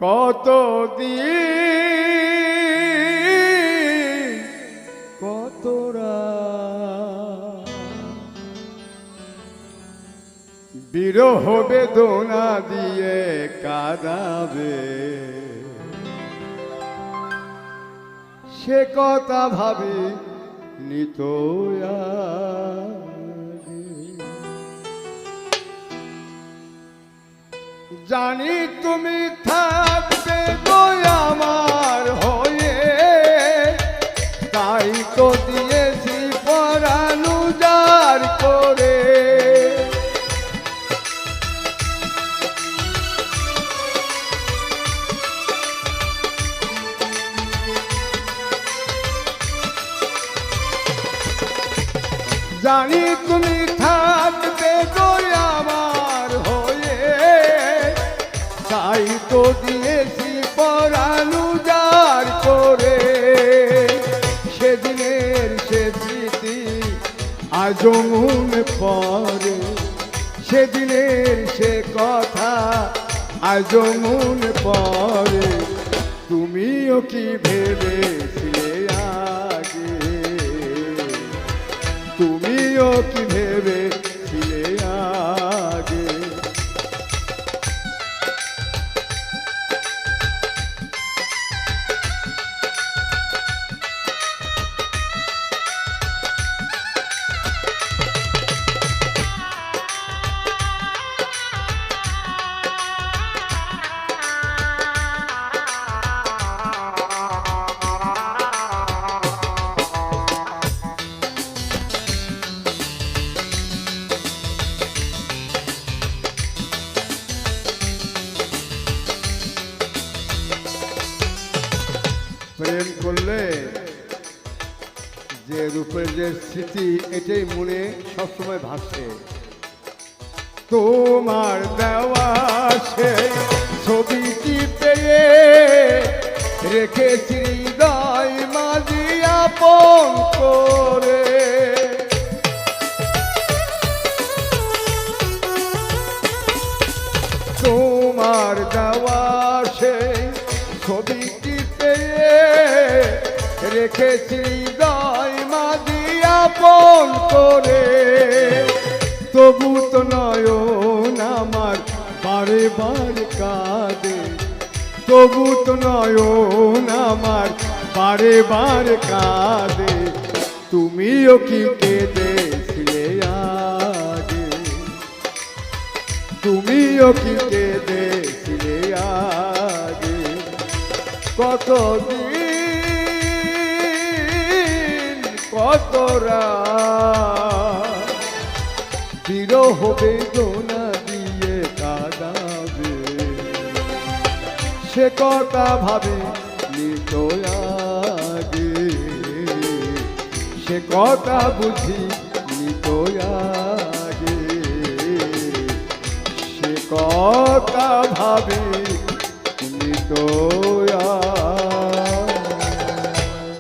কত দিন কতরা বিরহ বেদনা দিয়ে কাঁদাবে, সে কথা ভাবি নিত জানি তুমি থাকবে গো আমার হয়ে, তাই তো দিয়েছি পরাণ উজাড় করে। জানি তুমি থাকবে গো আমার হয়ে, তাই তো দিয়েছি পরাণ উজাড় করে। সেদিনের সে স্মৃতি আজও মনে পড়ে, সেদিনের সে কথা আজও মনে পড়ে। তুমিও কি ভেবেছিলে আগে, তুমিও কি ভেবেছিলে আগে। প্রেম করলে যে রূপের যে স্মৃতি এটাই মনে সবসময় ভাসে। তোমার দেওয়া সেই ছবিটি পেয়ে রেখেছি হৃদয় মাঝি আপন করে। তোমার দেওয়া সেই ছবিটি পেয়ে রেখেছি হৃদয় মাঝি আপন করে। তবু তো নয়ন আমার বারে বারে কাঁদে, তবু তো নয়ন আমার বারে বারে কাঁদে। তুমিও কি কেঁদেছিলে আগে, তুমিও কি কেঁদেছিলে আগে। কতদিন কতরা বিরহ বেদনা দিয়ে কাঁদাবে, সে কথা ভাবি নিত আগে, সে কথা বুঝি নিত আগে, সে কথা ভাবি নিত